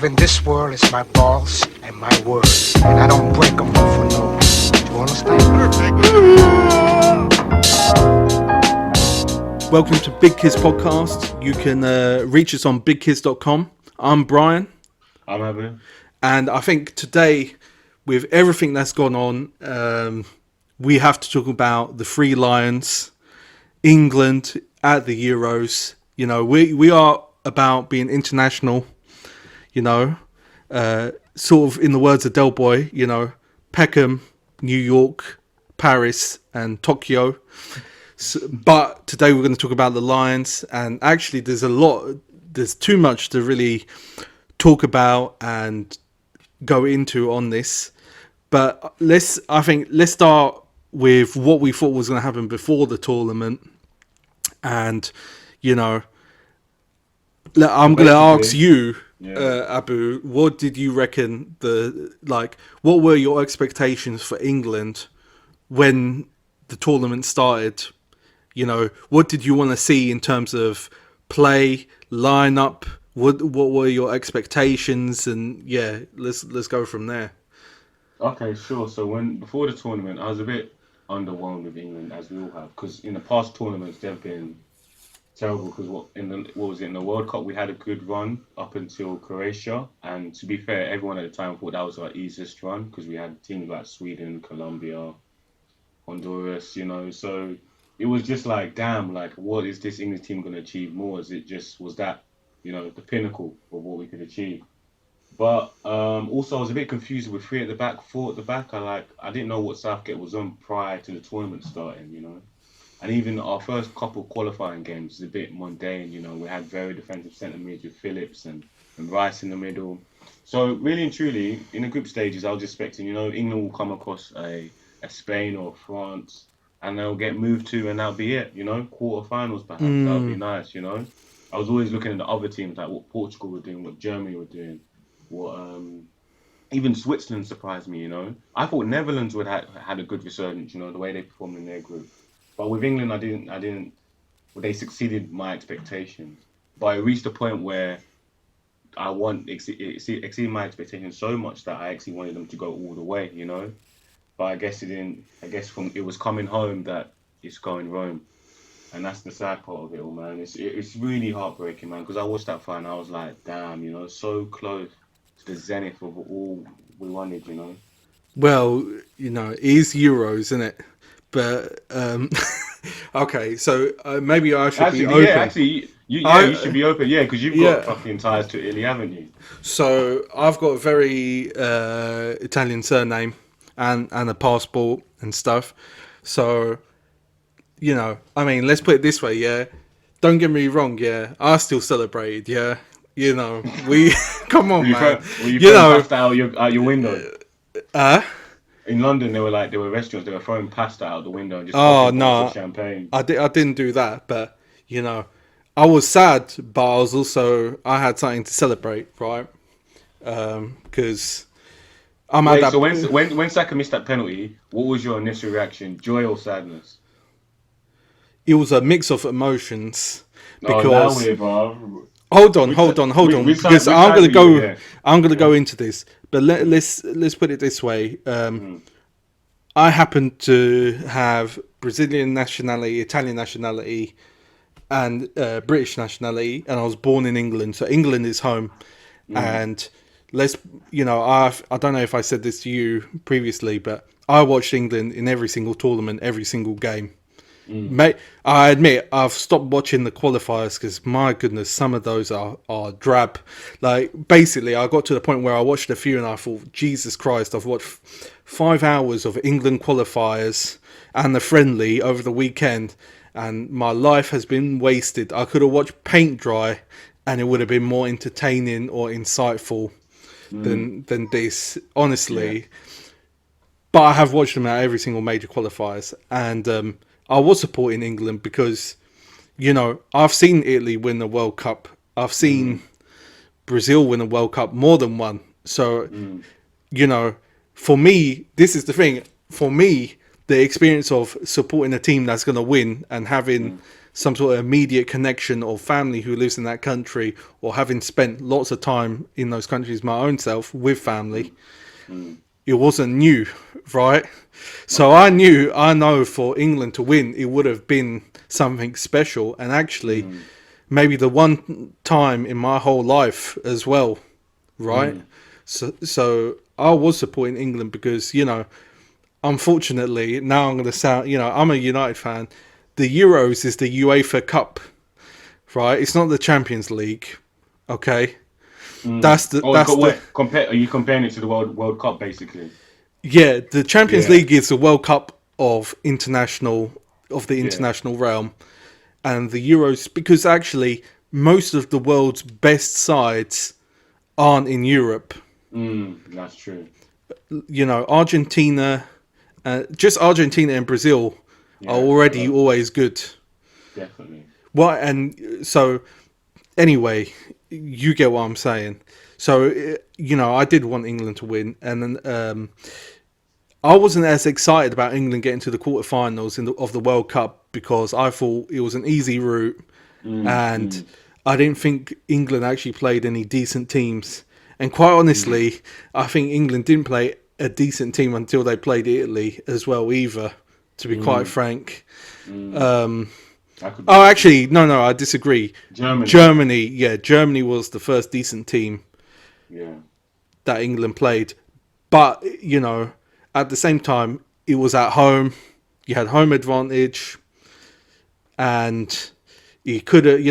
in this world is my balls and my word. And I don't break them for no. Do you understand? Welcome to Big KIZ Podcast. You can reach us on bigkiz.com. I'm Brian. I'm Abu. And I think today, with everything that's gone on, we have to talk about the Three Lions, England at the Euros. You know, we are about being international, you know, sort of in the words of Del Boy, you know, Peckham, New York, Paris and Tokyo. So, but today we're going to talk about the Lions, and actually there's too much to really talk about and go into on this. But let's start with what we thought was going to happen before the tournament. And, you know, I'm going to ask you, Abu, what did you reckon what were your expectations for England when the tournament started? You know, what did you want to see in terms of play, lineup? What were your expectations? And yeah, let's go from there. Okay, sure. So before the tournament, I was a bit underwhelmed with England, as we all have, because in the past tournaments they've been terrible. Because in the World Cup we had a good run up until Croatia, and to be fair, everyone at the time thought that was our easiest run because we had teams like Sweden, Colombia, Honduras, you know, so. It was just like, damn, like, what is this English team going to achieve more? Was that, you know, the pinnacle of what we could achieve? But also, I was a bit confused with three at the back, four at the back. I didn't know what Southgate was on prior to the tournament starting, you know. And even our first couple of qualifying games is a bit mundane, you know. We had very defensive centre mids with Phillips and Rice in the middle. So really and truly, in the group stages, I was expecting, you know, England will come across a Spain or France, and they'll get moved to, and that'll be it, you know, quarterfinals perhaps. That would be nice, you know. I was always looking at the other teams, like what Portugal were doing, what Germany were doing, what even Switzerland surprised me, you know. I thought Netherlands would have had a good resurgence, you know, the way they performed in their group. But with England, well, they succeeded my expectations. But it reached a point where exceeded my expectations so much that I actually wanted them to go all the way, you know. But I guess it didn't. I guess it was coming home that it's going Rome, and that's the sad part of it all, man. It's really heartbreaking, man. Because I watched that fight and I was like, damn, you know, so close to the zenith of all we wanted, you know. Well, you know, it is Euros, isn't it? But okay, so maybe I should be open. Yeah, actually, you should be open, yeah, because you've got fucking ties to Italy, haven't you? So I've got a very Italian surname. And a passport and stuff. So, you know, I mean, let's put it this way, yeah. Don't get me wrong, yeah. I still celebrated, yeah. You know, come on, man. You know, pasta out your window. In London, there were restaurants that were throwing pasta out the window and just champagne. I didn't do that, but you know, I was sad, but I had something to celebrate, right? Because. So when Saka missed that penalty, what was your initial reaction? Joy or sadness? It was a mix of emotions because hold on, because I'm gonna go into this. But let's put it this way. I happen to have Brazilian nationality, Italian nationality, and British nationality, and I was born in England, so England is home, and. I don't know if I said this to you previously, but I watched England in every single tournament, every single game. Mate, I admit I've stopped watching the qualifiers because my goodness, some of those are drab. Like basically, I got to the point where I watched a few and I thought, Jesus Christ, I've watched 5 hours of England qualifiers and the friendly over the weekend, and my life has been wasted. I could have watched paint dry, and it would have been more entertaining or insightful. Than this, honestly. But I have watched them at every single major qualifiers, and I was supporting England because, you know, I've seen Italy win the World Cup. I've seen Brazil win a World Cup more than one. So, you know, for me, this is the thing. For me, the experience of supporting a team that's going to win and having some sort of immediate connection or family who lives in that country, or having spent lots of time in those countries my own self with family, it wasn't new, right? So I know for England to win, it would have been something special. And actually, maybe the one time in my whole life as well, right? So I was supporting England because, unfortunately, now I'm going to sound, I'm a United fan. The Euros is the UEFA Cup, right? It's not the Champions League, okay? That's the. Are you comparing it to the World Cup basically? Yeah, the Champions League is the World Cup of the international realm, and the Euros, because actually most of the world's best sides aren't in Europe. That's true. Argentina, just Argentina and Brazil are already always good. Definitely. Well, and so anyway, you get what I'm saying. So, I did want England to win, and then I wasn't as excited about England getting to the quarterfinals of the World Cup because I thought it was an easy route, and I didn't think England actually played any decent teams. And quite honestly, I think England didn't play a decent team until they played Italy as well, either, to be quite frank. Actually, no, I disagree. Germany was the first decent team that England played. But, at the same time, it was at home. You had home advantage. And it could have,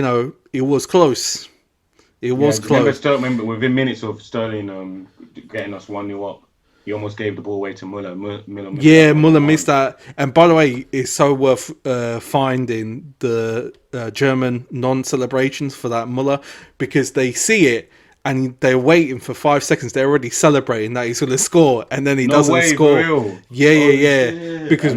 it was close. It was close. Remember, within minutes of Sterling getting us 1-0 up, he almost gave the ball away to Muller. Muller missed that. And by the way, it's so worth finding the German non-celebrations for that Muller, because they see it and they're waiting for 5 seconds. They're already celebrating that he's going to score, and then he doesn't score. For real? Yeah. Because,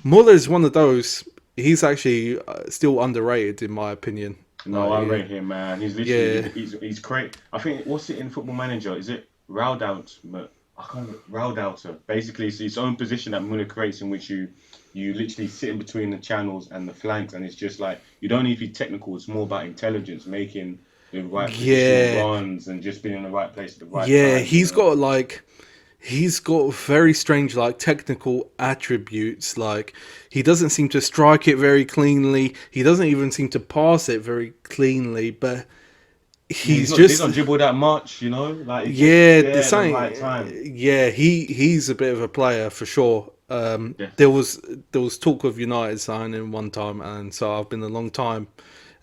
Muller is one of those. He's actually still underrated, in my opinion. No, I rate him, man. He's literally he's great. I think, what's it in Football Manager? Is it Raudouter? Basically, it's its own position that Muller creates, in which you literally sit in between the channels and the flanks, and it's just like, you don't need to be technical. It's more about intelligence, making the right position runs, and just being in the right place at the right time. Yeah, he's got very strange technical attributes. He doesn't seem to strike it very cleanly. He doesn't even seem to pass it very cleanly. But he doesn't dribble that much, the right time. Yeah, he's a bit of a player for sure. There was talk of United signing him one time, and so I've been a long time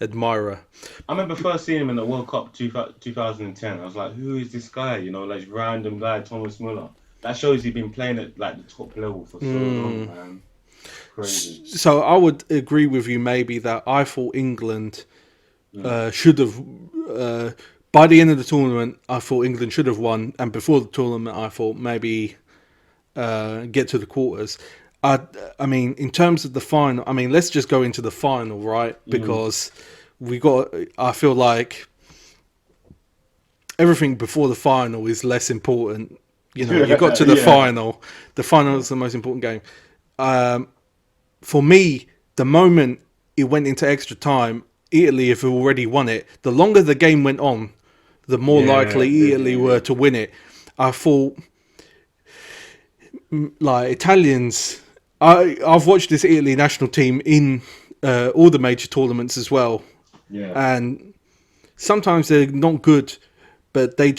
admirer. I remember first seeing him in the World Cup 2010. I was like, who is this guy? This random guy, Thomas Muller. That shows he's been playing at the top level for so long, man. Crazy. So I would agree with you maybe that I thought England should have, by the end of the tournament, I thought England should have won, and before the tournament I thought maybe get to the quarters. I mean, in terms of the final, let's just go into the final, right? Because I feel like everything before the final is less important. You got to the final. The final is the most important game. For me, the moment it went into extra time, Italy have already won it. The longer the game went on, the more likely Italy were to win it. I thought, Italians... I've watched this Italy national team in all the major tournaments as well. Yeah. And sometimes they're not good, but they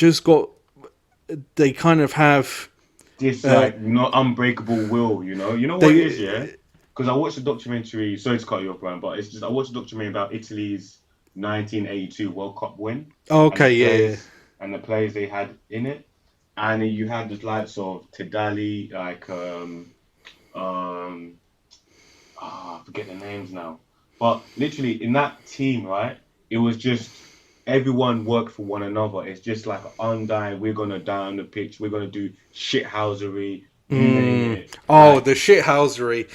kind of have this not unbreakable will, You know what it is, yeah? Because I watched a documentary, sorry to cut you off, Brian, but it's just I watched a documentary about Italy's 1982 World Cup win. Okay, and the players they had in it. And you had the likes of Tedali, I forget the names now, but literally in that team, right, it was just everyone worked for one another. It's just like undying, we're gonna die on the pitch, we're gonna do shithousery, you name it. The shithousery,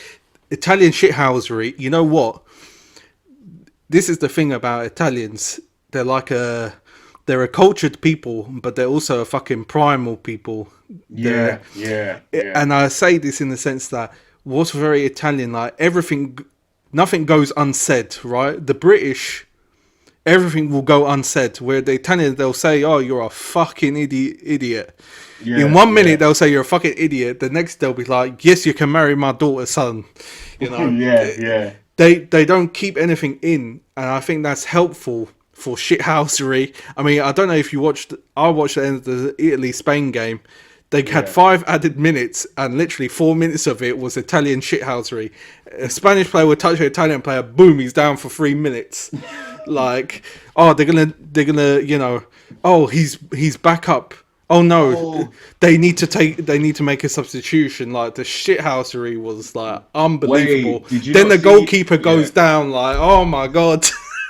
Italian shithousery. You know what, this is the thing about Italians, they're a cultured people, but they're also a fucking primal people. Yeah. And I say this in the sense that what's very Italian, everything nothing goes unsaid, right? The British, everything will go unsaid. Where the Italians, they'll say, "Oh, you're a fucking idiot." Yeah, In 1 minute, they'll say you're a fucking idiot. The next, they'll be like, "Yes, you can marry my daughter's son." You know, yeah. they don't keep anything in, and I think that's helpful for shithousery. I mean, I don't know if you watched. I watched the end of the Italy-Spain game. They had 5 added minutes, and literally 4 minutes of it was Italian shithousery. A Spanish player would touch an Italian player, boom, he's down for 3 minutes. Like, oh, they're gonna, you know, oh, he's back up. Oh no, they need to make a substitution. Like, the shithousery was like unbelievable. Wait, did you then not the see- goalkeeper goes yeah. down. Like, oh my god.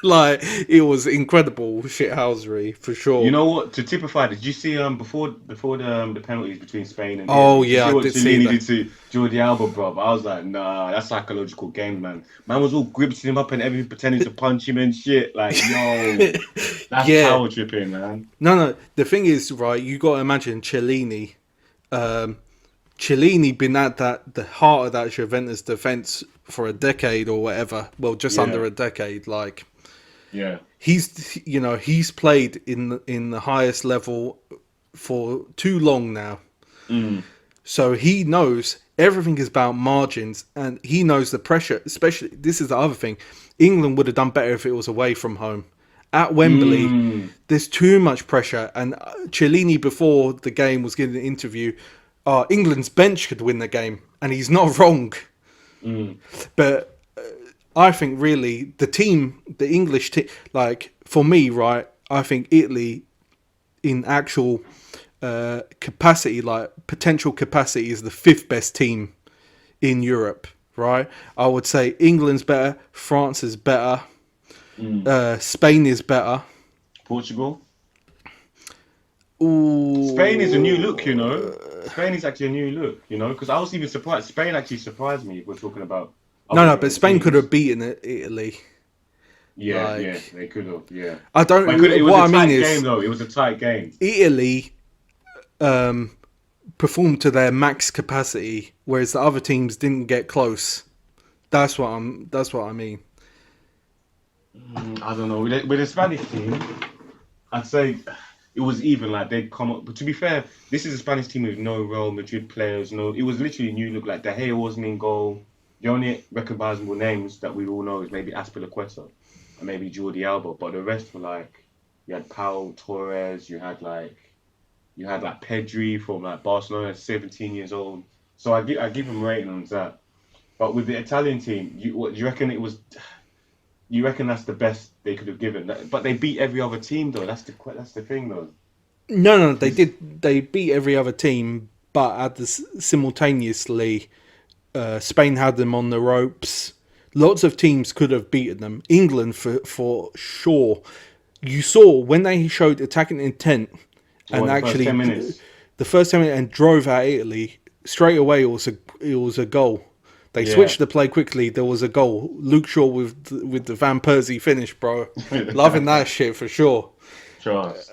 Like, it was incredible shithousery for sure. You know what? To typify, did you see before the penalties between Spain and Oh, Italy, yeah, I what did see Chiellini that. did to Jordi Alba, bro? I was like, nah, that's psychological game, man. Man was all gripping him up and everything, pretending to punch him and shit. Like, yo, that's Yeah. power tripping, man. No. The thing is, right, you got to imagine Chiellini. Chiellini been at the heart of that Juventus defense for a decade or whatever. Well, just Yeah. under a decade. Like, Yeah, he's played in the highest level for too long now. So he knows everything is about margins, and he knows the pressure. Especially, this is the other thing. England would have done better if it was away from home. At Wembley, there's too much pressure. And Chiellini, before the game, was giving an interview. England's bench could win the game, and he's not wrong. But I think really the English team, like, for me, right, I think Italy in actual capacity, like potential capacity, is the 5th best team in Europe, right? I would say England's better, France is better, Spain is better. Portugal. Ooh. Spain is a new look, you know. Spain is actually a new look, you know, because I was even surprised. Spain actually surprised me if we're talking about. No, but Spain could have beaten Italy. Yeah, like- yeah, they could have, yeah. I don't. But it was What a I tight mean game, is, though. It was a tight game. Italy performed to their max capacity, whereas the other teams didn't get close. That's what I mean. I don't know. With the Spanish team, I'd say it was even. Like, they'd come up. But to be fair, this is a Spanish team with no Real Madrid players. No, it was literally a new look. Like, De Gea wasn't in goal. The only recognizable names that we all know is maybe Azpilicueta and maybe Jordi Alba. But the rest were like, you had Pau Torres. You had Pedri from like Barcelona, 17 years old. So I give him a rating on that. But with the Italian team, you reckon it was? You reckon that's the best they could have given? But they beat every other team, though. That's the thing, though. No, they did. They beat every other team, but simultaneously, Spain had them on the ropes. Lots of teams could have beaten them. England, for sure. You saw when they showed attacking intent, and actually first 10 minutes. the first 10 minutes, and drove at Italy straight away. It was a goal. They Yeah. switched the play quickly. There was a goal. Luke Shaw with the Van Persie finish, bro. Loving that shit for sure. Trust.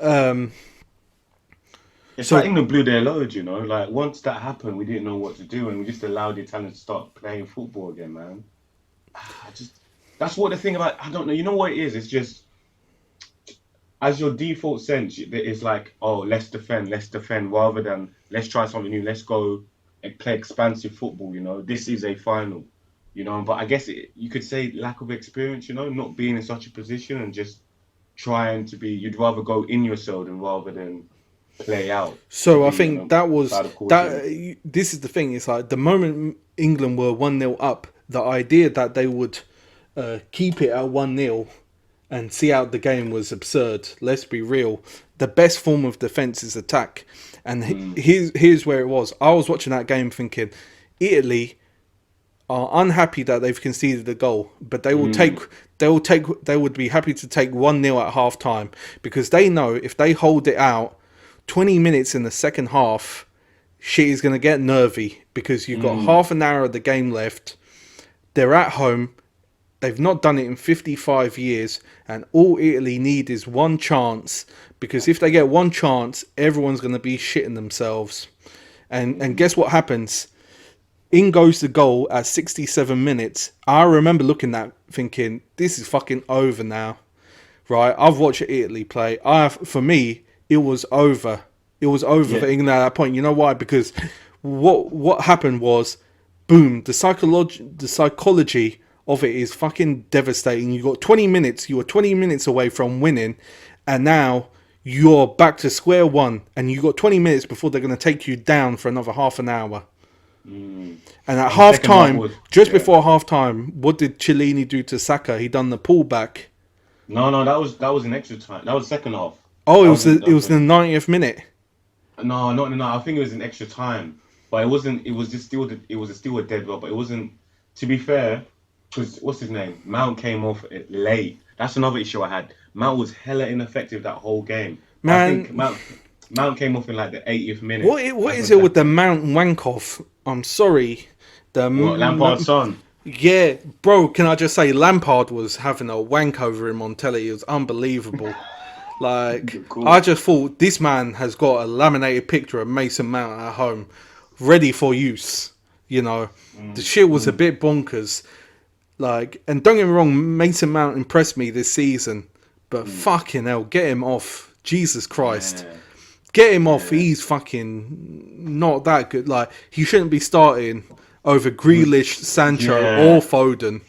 It's So- like England blew their load, you know. Like, once that happened, we didn't know what to do, and we just allowed the Italians to start playing football again, man. That's what the thing about. I don't know. You know what it is? It's just, as your default sense, it's like, oh, let's defend, rather than let's try something new. Let's go and play expansive football. You know, this is a final. You know, but I guess you could say lack of experience. You know, not being in such a position and just trying to be. You'd rather go in yourself rather than play out. So I Be, think that was side of that. This is the thing. It's like the moment England were 1-0 up, the idea that they would keep it at 1-0 and see out the game was absurd. Let's be real. The best form of defense is attack, and here's where it was. I was watching that game thinking, Italy are unhappy that they've conceded a goal, but they would be happy to take 1-0 at half time, because they know if they hold it out 20 minutes in the second half, shit is going to get nervy, because you've got half an hour of the game left. They're at home. They've not done it in 55 years, and all Italy need is one chance, because if they get one chance, everyone's going to be shitting themselves. And guess what happens? In goes the goal at 67 minutes. I remember looking at thinking, this is fucking over now. Right? I've watched Italy play. For me, it was over. It was over for England at that point. You know why? Because what happened was, boom, the psychology of it is fucking devastating. You got 20 minutes. You were 20 minutes away from winning, and now you're back to square one, and you got 20 minutes before they're going to take you down for another half an hour. And at half time, before half time, what did Chiellini do to Saka? He done the pullback. No, that was an extra time. That was second half. Oh, it was the 90th minute. No, not no. I think it was an extra time, but it wasn't. It was just still. It was still a dead rubber. It wasn't. To be fair, because what's his name? Mount came off it late. That's another issue I had. Mount was hella ineffective that whole game. Man, I think Mount came off in like the 80th minute. What is it with the Mount wank-off? I'm sorry. Lampard's son? Yeah, bro, can I just say Lampard was having a wank over him on telly. It was unbelievable. Like, cool. I just thought this man has got a laminated picture of Mason Mount at home, ready for use. You know, the shit was a bit bonkers. Like, and don't get me wrong, Mason Mount impressed me this season, but fucking hell, get him off. Jesus Christ. Yeah. Get him off. He's fucking not that good. Like, he shouldn't be starting over Grealish, Sancho, or Foden.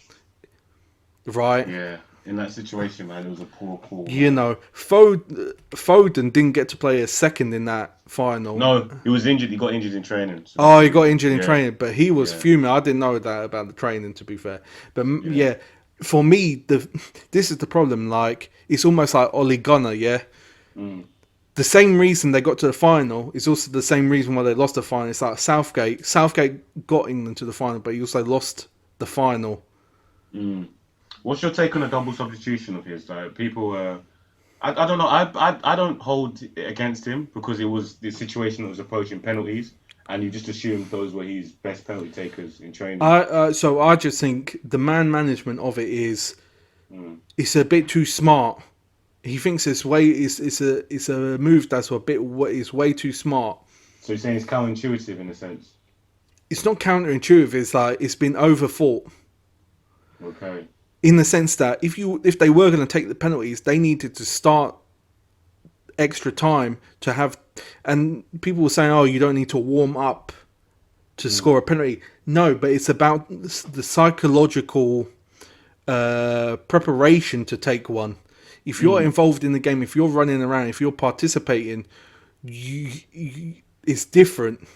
Right? Yeah. In that situation, man, it was a poor call. You know, Foden didn't get to play a second in that final. No, he was injured. He got injured in training. So he got injured in training, but he was fuming. I didn't know that about the training, to be fair. But for me, this is the problem. Like, it's almost like Ole Gunnar, The same reason they got to the final is also the same reason why they lost the final. It's like Southgate. Southgate got England to the final, but he also lost the final. What's your take on a double substitution of his? Like, people, I don't know. I don't hold it against him because it was the situation that was approaching penalties, and you just assumed those were his best penalty takers in training. So I just think the man management of it is, it's a bit too smart. He thinks it's a move that's is way too smart. So you're saying it's counterintuitive in a sense? It's not counterintuitive. It's like it's been overthought. Okay. In the sense that if they were going to take the penalties, they needed to start extra time to have. And people were saying, "Oh, you don't need to warm up to score a penalty." No, but it's about the psychological preparation to take one. If you're involved in the game, if you're running around, if you're participating, it's different.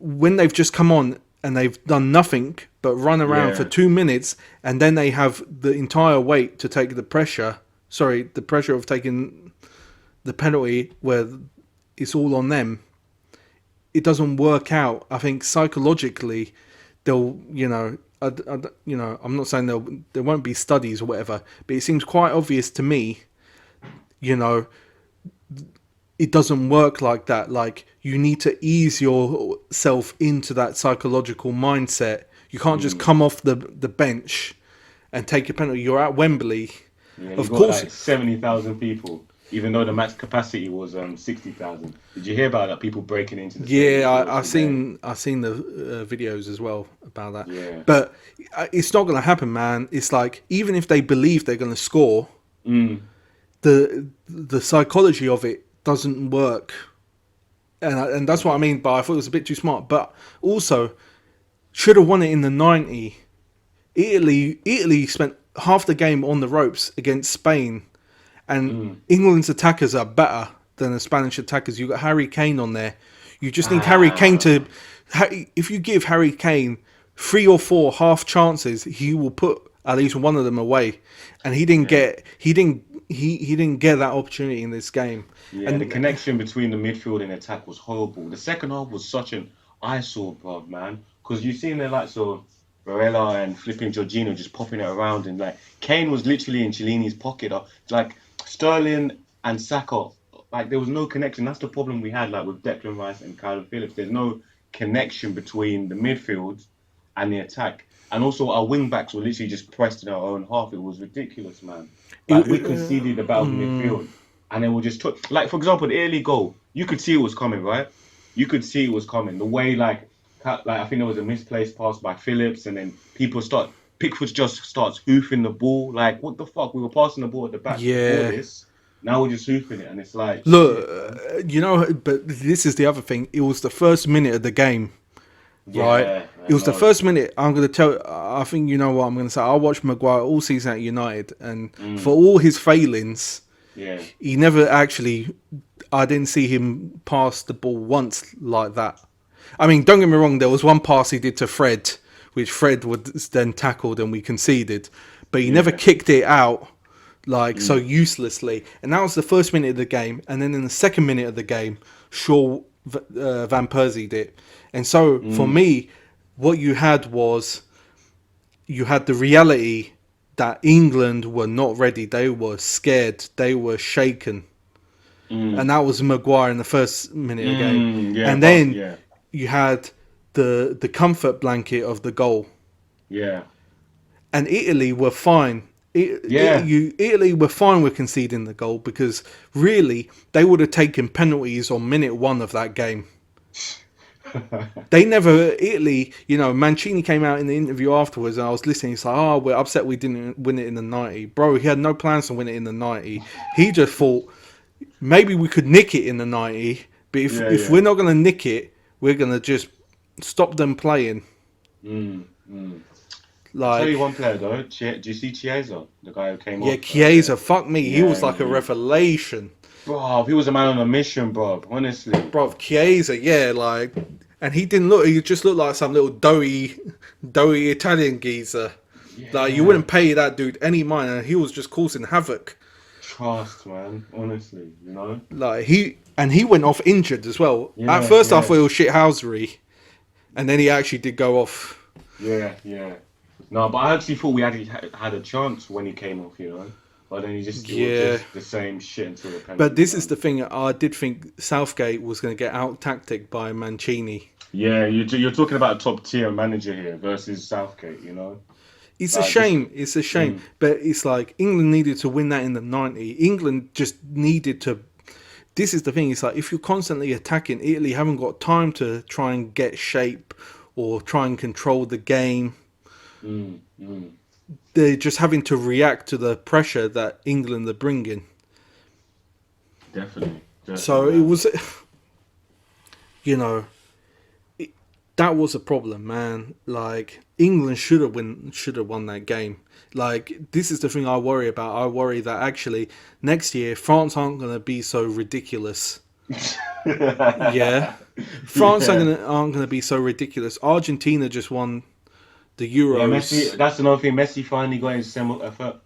When they've just come on and they've done nothing but run around for 2 minutes, and then they have the entire weight to take the pressure of taking the penalty where it's all on them, it doesn't work out. I think psychologically, they'll, I'm not saying there won't be studies or whatever, but it seems quite obvious to me, it doesn't work like that. Like, you need to ease yourself into that psychological mindset. You can't just come off the bench and take a penalty. You're at Wembley. Yeah, of course, like 70,000 people, even though the max capacity was 60,000. Did you hear about that? People breaking into the stadium? Yeah, I've seen the videos as well about that. Yeah. But it's not going to happen, man. It's like, even if they believe they're going to score, the psychology of it doesn't work. And that's what I mean by I thought it was a bit too smart. But also, should have won it in the 90. Italy spent half the game on the ropes against Spain. And England's attackers are better than the Spanish attackers. You've got Harry Kane on there. You just need Harry Kane to... If you give Harry Kane 3 or 4 half chances, he will put at least one of them away. And he didn't get that opportunity in this game. Yeah, and the connection between the midfield and attack was horrible. The second half was such an eyesore, bruv, man. Because you've seen the likes of Barella and flipping Jorginho just popping it around, and like Kane was literally in Chiellini's pocket. Like Sterling and Saka, like there was no connection. That's the problem we had, like with Declan Rice and Kyle Phillips. There's no connection between the midfield and the attack. And also our wing backs were literally just pressed in our own half. It was ridiculous, man. Like we conceded the battle of midfield. And then we'll just like, for example, the early goal, you could see it was coming, right? You could see it was coming. The way, like, like I think there was a misplaced pass by Phillips, and then Pickford just starts hoofing the ball. Like, what the fuck? We were passing the ball at the back before Yeah. this. Now we're just hoofing it, and it's like Look, shit, man. but this is the other thing. It was the first minute of the game, right? Yeah, I It was the know. first minute. I'm going to tell. I think you know what I'm going to say. I watched Maguire all season at United, and for all his failings, Yeah, he never actually. I didn't see him pass the ball once like that. I mean, don't get me wrong. There was one pass he did to Fred, which Fred was then tackled and we conceded, but he never yeah, kicked it out like so uselessly. And that was the first minute of the game, and then in the second minute of the game, Shaw Van Persie did. And so for me, what you had was you had the reality that England were not ready. They were scared. They were shaken. And that was Maguire in the first minute of the game. yeah, And but, then yeah, you had the comfort blanket of the goal. yeah, And Italy were fine. yeah. Italy were fine with conceding the goal because really they would have taken penalties on minute one of that game. They never, Italy, Mancini came out in the interview afterwards and I was listening. He's like, oh, we're upset we didn't win it in the 90. Bro, he had no plans to win it in the 90. He just thought maybe we could nick it in the 90, but if we're not going to nick it, we're going to just stop them playing. I'll tell you Like, one player though. Do you see Chiesa, the guy who came yeah, off? Chiesa, fuck me. He was Yeah, like a revelation. bro, he was a man on a mission, bro. Honestly, Bro, Chiesa, yeah, like, and he didn't look, he just looked like some little doughy Italian geezer. Like, you yeah. wouldn't pay that dude any mind, and he was just causing havoc. Trust, man. Honestly, you know. Like, he went off injured as well. At Yeah, first, I yeah, thought it was shithousery, and then he actually did go off. yeah, yeah. No, but I actually thought we had a chance when he came off, you know. But then it was Yeah. just the same shit until the penalty. But this is the thing, I did think Southgate was going to get out-tacticked by Mancini. Yeah, you're talking about a top tier manager here versus Southgate, you know. It's a Like, shame. It's a shame. But it's like England needed to win that in the 90. England just needed to. This is the thing. It's like if you're constantly attacking, Italy haven't got time to try and get shape or try and control the game. They're just having to react to the pressure that England are bringing. definitely. So it was, you know, that was a problem, man. Like England should have won that game. Like this is the thing I worry about. I worry that actually next year France aren't going to be so ridiculous. Yeah, France aren't going to be so ridiculous. Argentina just won the Euros. Yeah, Messi. That's another thing. Messi finally got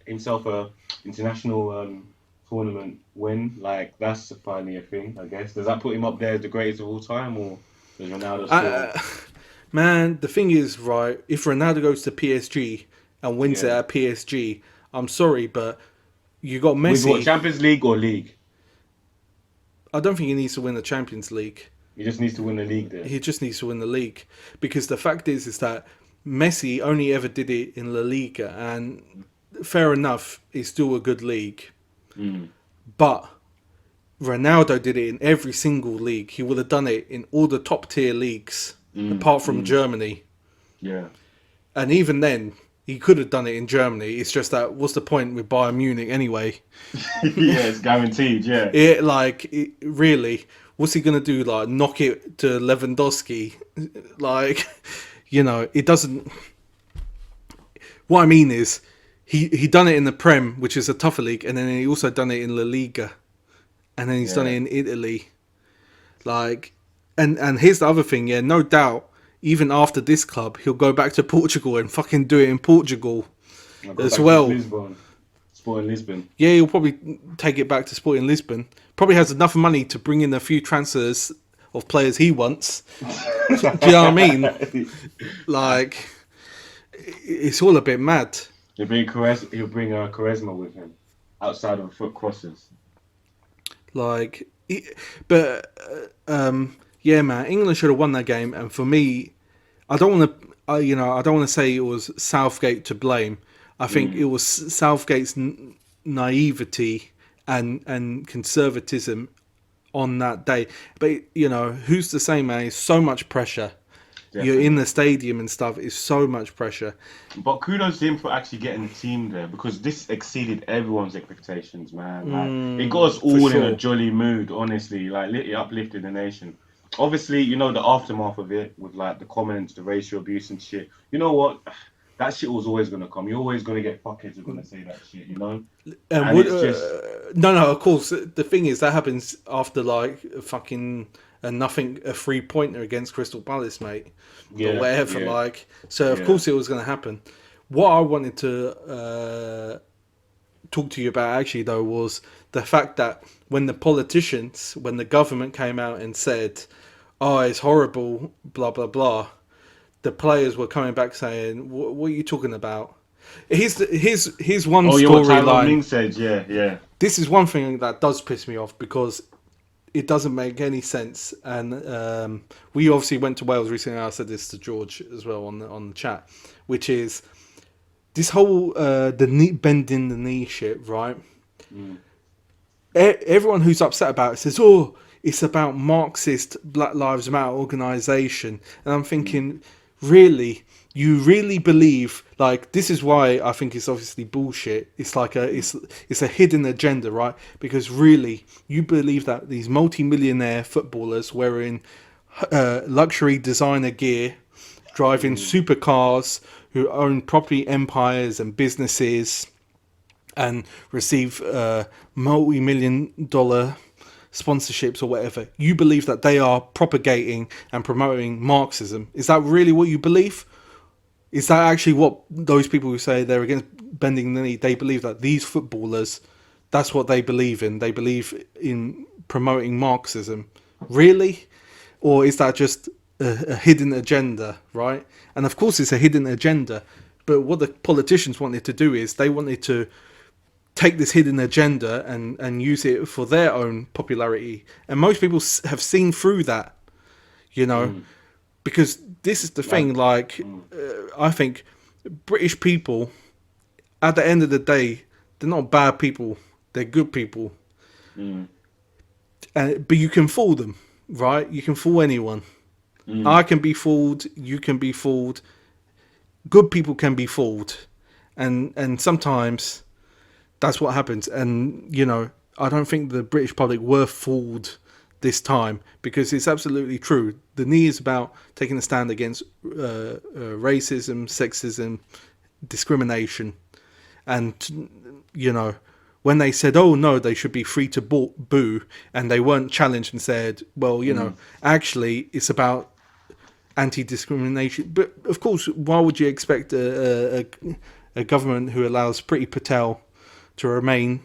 himself a international tournament win. Like that's finally a thing, I guess. Does that put him up there as the greatest of all time, or does Ronaldo still? Man, the thing is, right, if Ronaldo goes to PSG and wins it at PSG, I'm sorry, but you got With what, Messi. Champions League or league? I don't think he needs to win the Champions League. He just needs to win the league there. He just needs to win the league. Because the fact is that Messi only ever did it in La Liga, and fair enough, it's still a good league. But Ronaldo did it in every single league. He would have done it in all the top tier leagues, apart from Germany. Yeah. And even then, he could have done it in Germany. It's just that, what's the point with Bayern Munich anyway? Yeah, it's guaranteed, yeah. Really, what's he going to do? Like, knock it to Lewandowski? Like, it doesn't... What I mean is, he done it in the Prem, which is a tougher league, and then he also done it in La Liga. And then he's done it in Italy. Like, and here's the other thing, no doubt, even after this club, he'll go back to Portugal and fucking do it in Portugal as well. Sporting Lisbon. Yeah, he'll probably take it back to Sporting Lisbon. Probably has enough money to bring in a few transfers of players he wants. Do you know what I mean? Like, it's all a bit mad. He'll bring charisma with him outside of foot crosses. Like, yeah, man, England should have won that game. And for me, I don't want to say it was Southgate to blame. I think it was Southgate's naivety and conservatism on that day. But who's to say, man? It's so much pressure. you're in the stadium and stuff. It's so much pressure. But kudos to him for actually getting the team there, because this exceeded everyone's expectations, man. Like, it got us all in a jolly mood, honestly. Like, it uplifted the nation. Obviously, you know, the aftermath of it with like the comments, the racial abuse and shit. You know what? That shit was always gonna come. You're always gonna get fuckheads who are gonna say that shit, you know. And it's just no. Of course, the thing is that happens after like fucking a 3-pointer against Crystal Palace, mate. Or whatever. Like, so of course it was gonna happen. What I wanted to talk to you about actually though was the fact that when the government came out and said, "Oh, it's horrible," blah blah blah, the players were coming back saying, "What are you talking about?" Here's one storyline. Said, yeah. This is one thing that does piss me off because it doesn't make any sense. And we obviously went to Wales recently. I said this to George as well on the chat, which is this whole bending the knee shit, right? Everyone who's upset about it says, "Oh, it's about Marxist Black Lives Matter organisation," and I'm thinking, really, you really believe, like, this is why I think it's obviously bullshit. It's like it's a hidden agenda, right? Because really, you believe that these multi-millionaire footballers wearing luxury designer gear, driving supercars, who own property empires and businesses, and receive multi-million-dollar sponsorships or whatever, you believe that they are propagating and promoting Marxism. Is that really what you believe? Is that actually what those people who say they're against bending the knee, they believe that these footballers, that's what they believe in? They believe in promoting Marxism. Really? Or is that just a hidden agenda, right? And of course it's a hidden agenda, but what the politicians wanted to do is they wanted to take this hidden agenda and use it for their own popularity. And most people have seen through that, you know, because this is the thing, like, I think British people, at the end of the day, they're not bad people, they're good people. But you can fool them, right? You can fool anyone. I can be fooled, you can be fooled, good people can be fooled. And sometimes that's what happens. And, you know, I don't think the British public were fooled this time, because it's absolutely true. The knee is about taking a stand against racism, sexism, discrimination. And, you know, when they said, oh, no, they should be free to boo, and they weren't challenged and said, well, you know, actually, it's about anti-discrimination. But, of course, why would you expect a government who allows Priti Patel to remain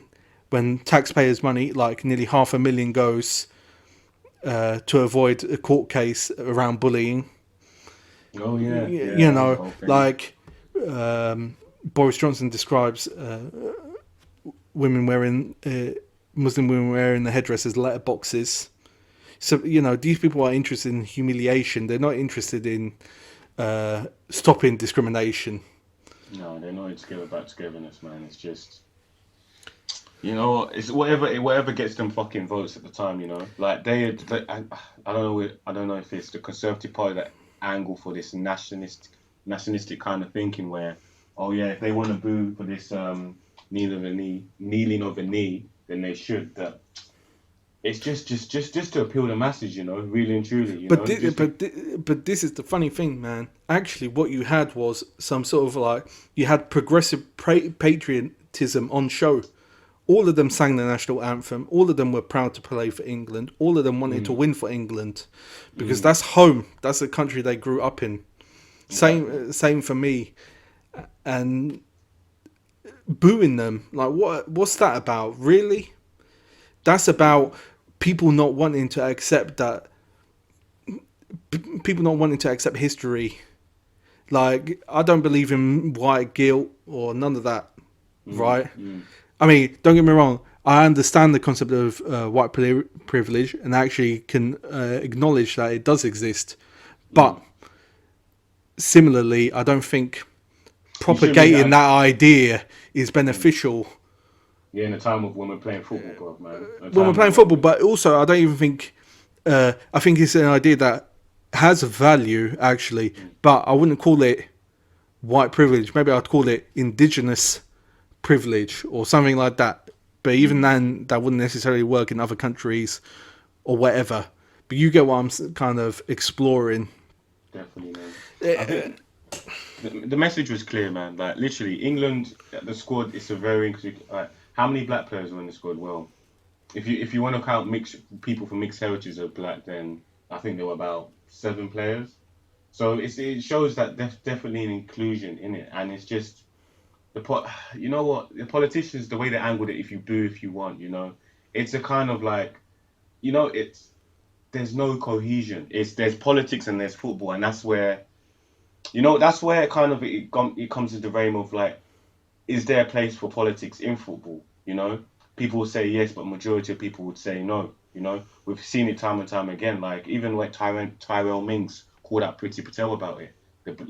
when taxpayers' money, like nearly $500,000, goes to avoid a court case around bullying? Oh, yeah. You know, like Boris Johnson describes women wearing, Muslim women wearing the headdresses, letterboxes. So, you know, these people are interested in humiliation. They're not interested in stopping discrimination. No, they're not about togetherness, man. It's just, you know, it's whatever gets them fucking votes at the time, you know. Like I don't know if it's the Conservative Party that angle for this nationalistic kind of thinking where, oh yeah, if they want to boo for this kneeling of a knee, then they should. It's just to appeal the masses, you know, really and truly. But this is the funny thing, man. Actually, what you had was some sort of like, you had progressive patriotism on show. All of them sang the national anthem. All of them were proud to play for England. All of them wanted to win for England, because that's home. That's the country they grew up in. Same for me. And booing them, like, what's that about? Really? That's about people not wanting to accept that. People not wanting to accept history. Like, I don't believe in white guilt or none of that, right? I mean, don't get me wrong. I understand the concept of white privilege and actually can acknowledge that it does exist. But similarly, I don't think propagating that idea is beneficial. Yeah, in a time of when we're playing football, bro, man. When we're playing football, but also I don't even think. I think it's an idea that has a value actually, but I wouldn't call it white privilege. Maybe I'd call it indigenous privilege or something like that. But even then, that wouldn't necessarily work in other countries or whatever. But you get what I'm kind of exploring. Definitely, man. I think the message was clear, man. Like literally, England, the squad. It's a very like, how many black players were in the squad? Well, if you want to count mixed people from mixed heritage of black, then I think there were about 7 players. So it shows that there's definitely an inclusion in it, and it's just you know what, the politicians, the way they angled it, if you boo if you want, you know, it's a kind of like, you know, it's there's no cohesion. There's politics and there's football, and that's where, you know, that's where kind of it comes to the realm of like, is there a place for politics in football? You know, people will say yes, but majority of people would say no. You know, we've seen it time and time again. Like even when Tyrell Mings called out Priti Patel about it,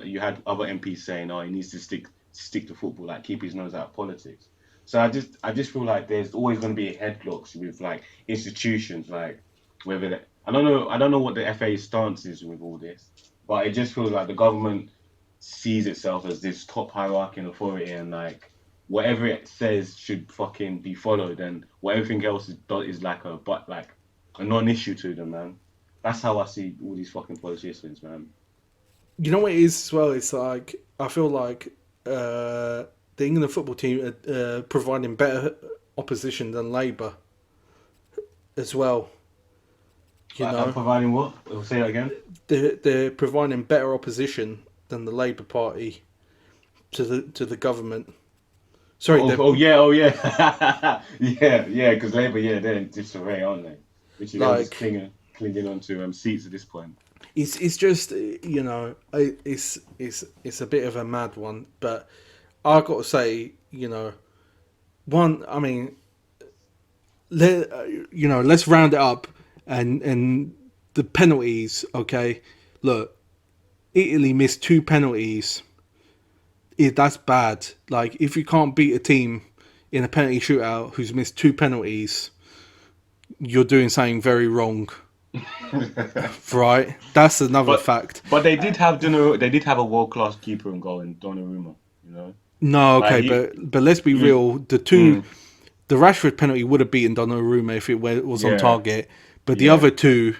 you had other MPs saying, "Oh, he needs to stick to football, like keep his nose out of politics." So I just feel like there's always going to be headlocks with like institutions, like whether I don't know what the FA's stance is with all this, but it just feels like the government sees itself as this top hierarchy and authority, and like whatever it says should fucking be followed, and what everything else is like a non-issue to them, man. That's how I see all these fucking politicians, man. You know what it is as well? It's like, I feel like the England football team are providing better opposition than Labour as well. You know, providing what? Say that again. They're providing better opposition than the Labour Party to the government. Sorry. Oh yeah, yeah. Because Labour, they're in disarray, aren't they? Which is like, just clinging onto seats at this point. It's just, you know, it's a bit of a mad one, but I got to say, you know, I mean, let's round it up and the penalties. Okay, look, Italy missed 2 penalties. That's bad. Like, if you can't beat a team in a penalty shootout who's missed 2 penalties, you're doing something very wrong. Right? That's another fact. But they did have a world class keeper in goal in Donnarumma, you know. No, okay, but let's be real. The Rashford penalty would have beaten Donnarumma if it was on target. But the other 2,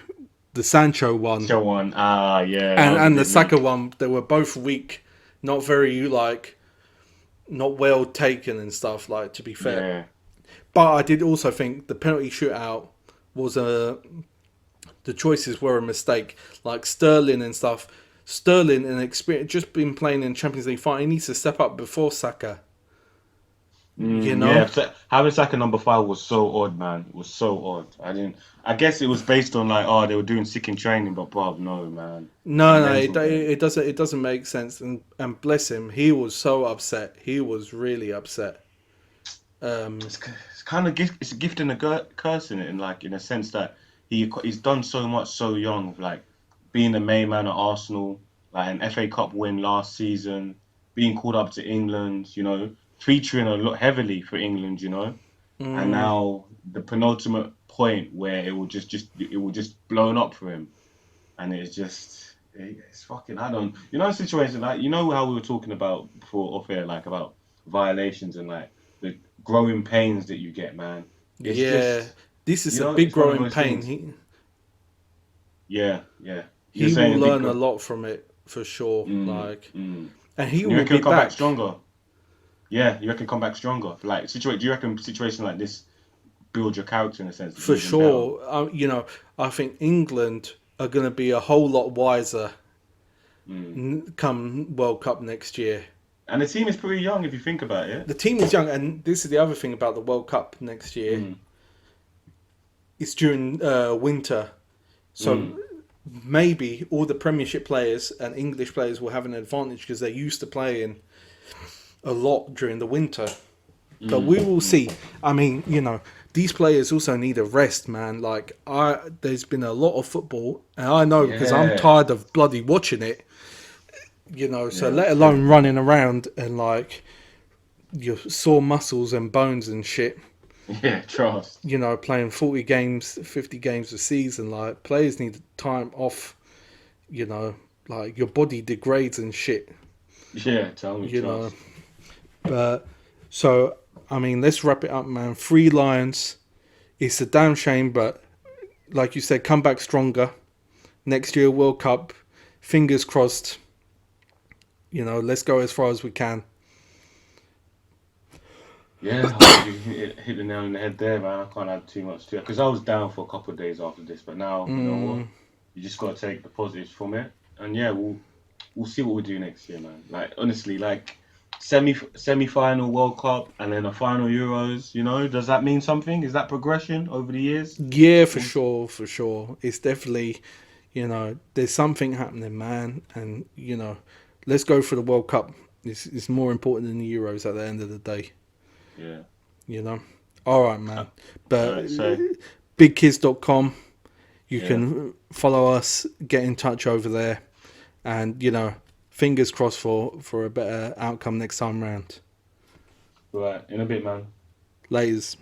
the Sancho one, and the Saka one, they were both weak, not very not well taken and stuff. Like, to be fair, but I did also think the penalty shootout was the choices were a mistake. Like Sterling and stuff. Sterling, in experience, just been playing in Champions League final, he needs to step up before Saka. You know, having Saka number 5 was so odd, man. It was so odd. I guess it was based on like, they were doing sick in training, but bruv, no, man. No, it doesn't make sense. And bless him, he was so upset. He was really upset. It's kind of it's a gift and a curse in it, in a sense that he's done so much so young, like being the main man at Arsenal, like an FA Cup win last season, being called up to England, you know, featuring a lot heavily for England, you know, and now the penultimate point where it will just blown up for him, and it's fucking, I don't, you know, a situation like, you know how we were talking about before off air, like about violations and like the growing pains that you get, man. This is a big growing pain. He will learn a lot from it for sure. And he will be back stronger. Yeah, you reckon come back stronger? Like, do you reckon situation like this build your character in a sense? For sure. You know, I think England are going to be a whole lot wiser come World Cup next year. And the team is pretty young if you think about it. The team is young, and this is the other thing about the World Cup next year. It's during winter. So maybe all the Premiership players and English players will have an advantage because they're used to playing a lot during the winter. But we will see. I mean, you know, these players also need a rest, man. Like, there's been a lot of football, and I know because I'm tired of bloody watching it. You know, so let alone running around and like your sore muscles and bones and shit. Yeah, trust. You know, playing 40 games, 50 games a season, like players need time off you know, like your body degrades and shit, Yeah, tell me, you know. trust. But so I mean, let's wrap it up, man. 3 Lions. It's a damn shame, but like you said, come back stronger. Next year, World Cup. Fingers crossed. You know, let's go as far as we can. Yeah, I think you hit the nail on the head there, man. I can't add too much to it because I was down for a couple of days after this, but now you know what? Mm, You just got to take the positives from it, and yeah, we'll see what we do next year, man. Like honestly, like semi final World Cup and then a final Euros. You know, does that mean something? Is that progression over the years? yeah, for sure, for sure. It's definitely, you know, there's something happening, man. And, you know, let's go for the World Cup. It's more important than the Euros at the end of the day, Yeah. you know. All right, Uh, man. All But right, so bigkiz.com, you yeah, can follow us, get in touch over there. And, you know, fingers crossed for a better outcome next time round. right in a bit, man. Laters.